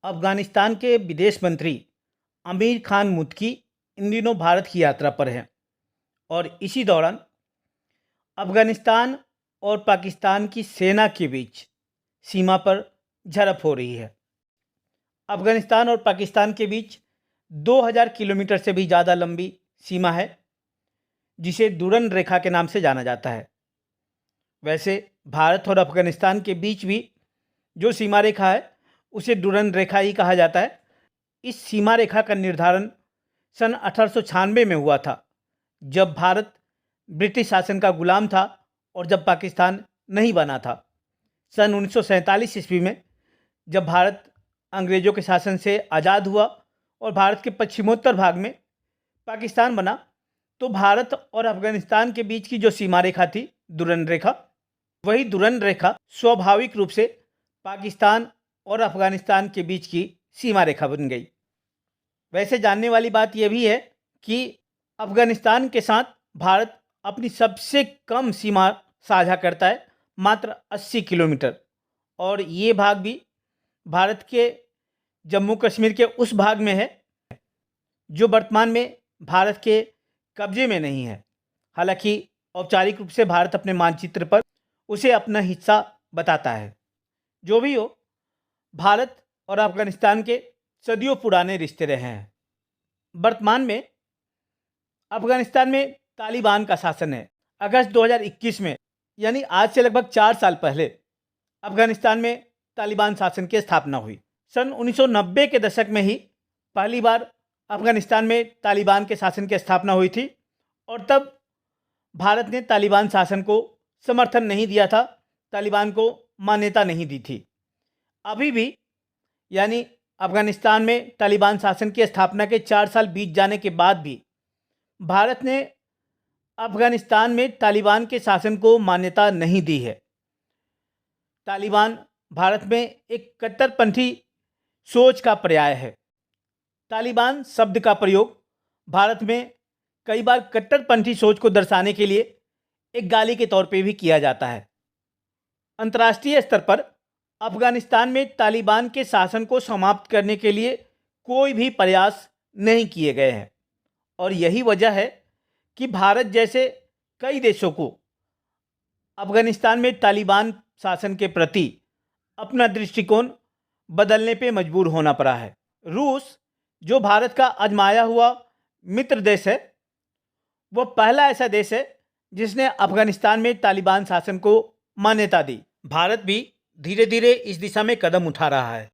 अफ़गानिस्तान के विदेश मंत्री आमिर खान मुत्तकी इन दिनों भारत की यात्रा पर हैं और इसी दौरान अफ़गानिस्तान और पाकिस्तान की सेना के बीच सीमा पर झड़प हो रही है। अफ़गानिस्तान और पाकिस्तान के बीच 2000 किलोमीटर से भी ज़्यादा लंबी सीमा है, जिसे दुरन रेखा के नाम से जाना जाता है। वैसे भारत और अफ़गानिस्तान के बीच भी जो सीमा रेखा है उसे दुरन रेखा ही कहा जाता है। इस सीमा रेखा का निर्धारण सन 1896 में हुआ था, जब भारत ब्रिटिश शासन का गुलाम था और जब पाकिस्तान नहीं बना था। सन 1947 ईस्वी में जब भारत अंग्रेज़ों के शासन से आज़ाद हुआ और भारत के पश्चिमोत्तर भाग में पाकिस्तान बना, तो भारत और अफ़गानिस्तान के बीच की जो सीमा रेखा थी, दुरन रेखा, वही दुरन रेखा स्वाभाविक रूप से पाकिस्तान और अफ़गानिस्तान के बीच की सीमा रेखा बन गई। वैसे जानने वाली बात यह भी है कि अफ़गानिस्तान के साथ भारत अपनी सबसे कम सीमा साझा करता है, मात्र 80 किलोमीटर, और ये भाग भी भारत के जम्मू कश्मीर के उस भाग में है जो वर्तमान में भारत के कब्जे में नहीं है। हालांकि औपचारिक रूप से भारत अपने मानचित्र पर उसे अपना हिस्सा बताता है। जो भी हो, भारत और अफ़गानिस्तान के सदियों पुराने रिश्ते रहे हैं। वर्तमान में अफ़गानिस्तान में तालिबान का शासन है। अगस्त 2021 में, यानी आज से लगभग 4 साल पहले, अफ़गानिस्तान में तालिबान शासन की स्थापना हुई। सन 1990 के दशक में ही पहली बार अफ़गानिस्तान में तालिबान के शासन की स्थापना हुई थी और तब भारत ने तालिबान शासन को समर्थन नहीं दिया था, तालिबान को मान्यता नहीं दी थी। अभी भी, यानी अफ़गानिस्तान में तालिबान शासन की स्थापना के 4 साल बीत जाने के बाद भी, भारत ने अफ़गानिस्तान में तालिबान के शासन को मान्यता नहीं दी है। तालिबान भारत में एक कट्टरपंथी सोच का पर्याय है। तालिबान शब्द का प्रयोग भारत में कई बार कट्टरपंथी सोच को दर्शाने के लिए एक गाली के तौर पे भी किया जाता है। अंतर्राष्ट्रीय स्तर पर अफ़गानिस्तान में तालिबान के शासन को समाप्त करने के लिए कोई भी प्रयास नहीं किए गए हैं और यही वजह है कि भारत जैसे कई देशों को अफ़गानिस्तान में तालिबान शासन के प्रति अपना दृष्टिकोण बदलने पे मजबूर होना पड़ा है। रूस, जो भारत का आजमाया हुआ मित्र देश है, वो पहला ऐसा देश है जिसने अफ़गानिस्तान में तालिबान शासन को मान्यता दी। भारत भी धीरे धीरे इस दिशा में कदम उठा रहा है।